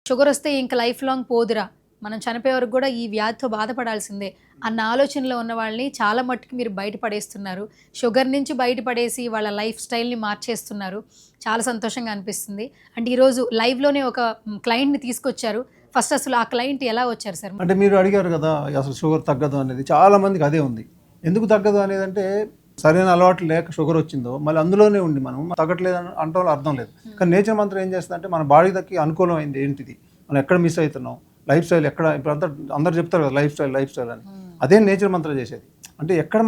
Sugar వస్తే ఇంక life long పోదురా, మనం చనిపోయే వరకు కూడా ఈ వ్యాధితో బాధపడాల్సిందే అన్న ఆలోచనలో ఉన్న వాళ్ళని చాలా మట్టుకు మీరు బయటపడేస్తున్నారు. షుగర్ నుంచి బయటపడేసి వాళ్ళ లైఫ్ స్టైల్ని మార్చేస్తున్నారు. చాలా సంతోషంగా అనిపిస్తుంది. అంటే ఈరోజు లైవ్లోనే ఒక క్లయింట్ని తీసుకొచ్చారు. ఫస్ట్ అసలు ఆ క్లయింట్ ఎలా వచ్చారు సార్? అంటే మీరు అడిగారు కదా అసలు షుగర్ తగ్గదు అనేది, చాలా మందికి అదే ఉంది. ఎందుకు తగ్గదు అనేది అంటే సరైన అలవాటు లేక షుగర్ వచ్చిందో మళ్ళీ అందులోనే ఉండి మనం తగ్గట్లేదు అంటే అర్థం లేదు. కానీ నేచర్ మంత్రం ఏం చేస్తుందంటే మన బాడీకి అనుకూలమైంది ఏంటిది, మనం ఎక్కడ మిస్ అవుతున్నాం, లైఫ్ స్టైల్ ఎక్కడ, ఇప్పుడు అంతా అందరు చెప్తారు కదా లైఫ్ స్టైల్ అని. అదే నేచర్ మంత్రం చేసేది. అంటే ఎక్కడ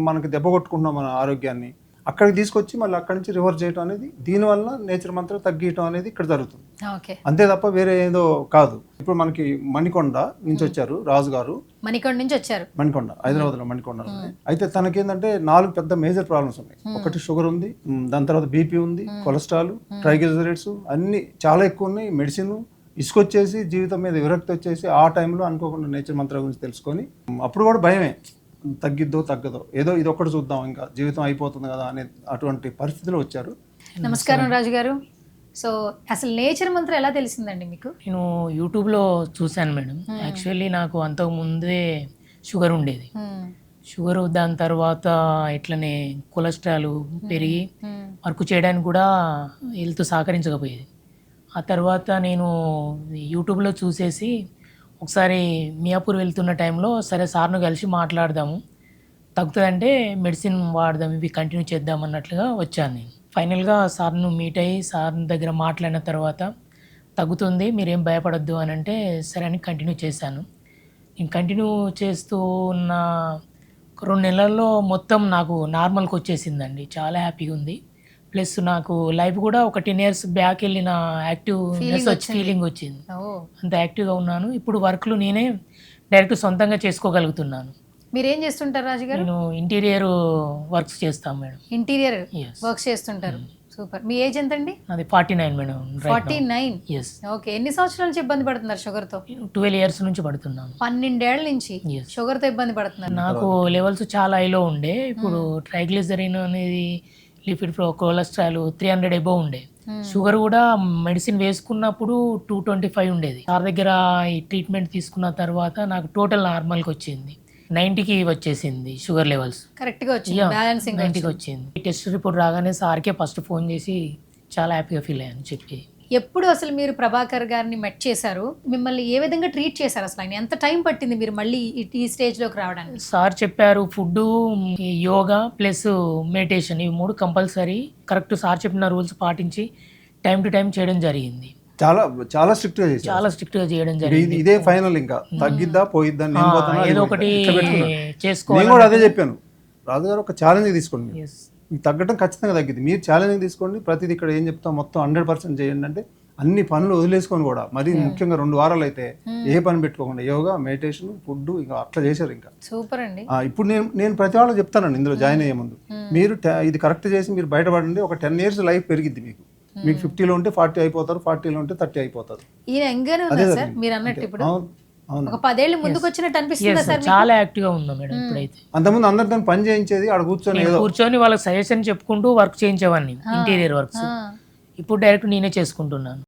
మనకి దెబ్బ కొట్టుకుంటున్నాం మన ఆరోగ్యాన్ని, అక్కడికి తీసుకొచ్చి మళ్ళీ అక్కడి నుంచి రివర్స్ చేయడం అనేది, దీనివల్ల నేచర్ మంత్రం తగ్గియటం అనేది ఇక్కడ జరుగుతుంది. అంతే తప్ప వేరే ఏదో కాదు. ఇప్పుడు మనకి మణికొండ నుంచి వచ్చారు రాజు గారు. మణికొండ నుంచి వచ్చారు. మణికొండ, హైదరాబాద్లో మణికొండ. అయితే తనకేంటంటే 4 పెద్ద మేజర్ ప్రాబ్లమ్స్ ఉన్నాయి. ఒకటి షుగర్ ఉంది, దాని తర్వాత బీపీ ఉంది, కొలెస్ట్రాల్, ట్రైగ్లిజరైడ్స్ అన్ని చాలా ఎక్కువ ఉన్నాయి. మెడిసిన్ ఇసుకొచ్చేసి జీవితం మీద విరక్తి వచ్చేసి ఆ టైంలో అనుకోకుండా నేచర్ మంత్రం గురించి తెలుసుకొని, అప్పుడు కూడా భయమే, తగ్గిద్దో తగ్గదో, ఏదో ఇది ఒక్కటి చూద్దాం ఇంకా జీవితం అయిపోతుంది కదా అనే అటువంటి పరిస్థితిలో వచ్చారు. నమస్కారం రాజు గారు. సో అసలు నేచర్ మంత్రం ఎలా తెలిసిందండి మీకు? నేను యూట్యూబ్లో చూశాను మేడం. యాక్చువల్లీ నాకు అంతకు ముందే షుగర్ ఉండేది. షుగర్, దాని తర్వాత ఇట్లనే కొలెస్ట్రాల్ పెరిగి వర్క్ చేయడానికి కూడా హెల్త్ సహకరించకపోయేది. ఆ తర్వాత నేను యూట్యూబ్లో చూసేసి ఒకసారి మియాపూర్ వెళ్తున్న టైంలో సరే సార్ను కలిసి మాట్లాడదాము, తగ్గుతుందంటే మెడిసిన్ వాడదాం, ఇవి కంటిన్యూ చేద్దాం అన్నట్లుగా వచ్చాను నేను. ఫైనల్గా సార్ను మీట్ అయ్యి సార్ దగ్గర మాట్లాడిన తర్వాత తగ్గుతుంది, మీరేం భయపడొద్దు అని అంటే సరే అని కంటిన్యూ చేశాను. నేను కంటిన్యూ చేస్తూ ఉన్న 2 నెలల్లో మొత్తం నాకు నార్మల్కి వచ్చేసిందండి. చాలా హ్యాపీగా ఉంది. ప్లస్ నాకు లైఫ్ కూడా ఒక 10 years బ్యాక్ వెళ్ళిన యాక్టివ్నెస్ ఫీలింగ్ వచ్చింది. అంత యాక్టివ్గా ఉన్నాను. ఇప్పుడు వర్క్లు నేనే డైరెక్ట్ సొంతంగా చేసుకోగలుగుతున్నాను. మీరేం చేస్తుంటారు రాజు గారు? నేను ఇంటీరియర్ వర్క్స్ చేస్తాను మేడం. ఇంటీరియర్ వర్క్స్ చేస్తుంటారు. సూపర్. మీ ఏజ్ ఎంత అండి? అది 49 మేడం. 49. ఎస్. ఓకే. ఎన్ని సంవత్సరాల నుంచి ఇబ్బంది పడుతున్నారు షుగర్తో? 12 years నుంచి పడుతున్నాను. 12 ఏళ్ల నుంచి షుగర్తో ఇబ్బంది పడుతున్నారు. నాకు లెవెల్స్ చాలా హైలో ఉండే. ఇప్పుడు ట్రైగ్లిజరిన్ అనేది, లిపిడ్, కొలెస్ట్రాల్ 300 అబోవ్ ఉండే. షుగర్ కూడా మెడిసిన్ వేసుకున్నప్పుడు 225 ఉండేది. సార్ దగ్గర ఈ ట్రీట్మెంట్ తీసుకున్న తర్వాత నాకు టోటల్ నార్మల్కి వచ్చింది. 90కి వచ్చేసింది షుగర్ లెవెల్స్. కరెక్ట్గా వచ్చింది, బ్యాలెన్సింగ్ 90కి వచ్చింది. టెస్ట్ రిపోర్ట్ రాగానే సార్కే ఫస్ట్ ఫోన్ చేసి చాలా హ్యాపీగా ఫీల్ అయ్యాను చెప్పి. ఎప్పుడు అసలు మీరు ప్రభాకర్ గారిని మెట్ చేశారు? మిమ్మల్ని ఏ విధంగా ట్రీట్ చేశారు? అసలు ఆయన ఎంత టైం పట్టింది మీరు మళ్ళీ ఈ స్టేజ్లోకి రావడానికి? సార్ చెప్పారు ఫుడ్, యోగా ప్లస్ మెడిటేషన్, ఇవి 3 కంపల్సరీ. కరెక్ట్ సార్ చెప్పిన రూల్స్ పాటించి టైం టు టైం చేయడం జరిగింది. చాలా చాలా స్ట్రిక్ట్ గా చేశారు. చాలా స్ట్రిక్ట్ గా చేయడం జరిగింది. ఇదే ఫైనల్, ఇంకా తగ్గిద్దా పోయిద్దా ఏదో ఒకటి చేసుకోవాలి. నేను కూడా అదే చెప్పాను, రాజుగారు ఒక ఛాలెంజ్ తీసుకోండి, మీకు తగ్గడం ఖచ్చితంగా తగ్గింది. మీరు ఛాలెంజ్ తీసుకోండి, ప్రతిదీ ఇక్కడ ఏం చెప్తాం మొత్తం 100% చేయండి అంటే అన్ని పనులు వదిలేసుకొని కూడా, మరి ముఖ్యంగా 2 వారాలు అయితే ఏ పని పెట్టుకోకుండా యోగా, మెడిటేషన్, ఫుడ్ ఇంకా అట్లా చేశారు. ఇంకా సూపర్ అండి. ఇప్పుడు నేను ప్రతి వాళ్ళు చెప్తానండి ఇందులో జాయిన్ అయ్యే ముందు, మీరు ఇది కరెక్ట్ చేసి మీరు బయటపడండి, ఒక 10 years లైఫ్ పెరిగిద్ది మీకు. మీకు 50లో ఉంటే 40 అయిపోతారు, 40లో ఉంటే 30 అయిపోతారు. ఈయన ఎంగానే ఉన్నారు సార్ మీరు అన్నట్టు. ఇప్పుడు ఒక 10 ఏళ్ళు ముందుకు వచ్చినట్టు అనిపిస్తుంది సార్. చాలా యాక్టివ్ గా ఉన్నాం మేడం ఇప్పుడైతే. అంతకుముందు అందరితో పని చేయించేది, ఆడ కూర్చొని వాళ్ళకి సజెషన్ చెప్పుకుంటూ వర్క్ చేయించేవాడిని ఇంటీరియర్ వర్క్స్. ఇప్పుడు డైరెక్ట్ నేనే చేసుకుంటున్నాను.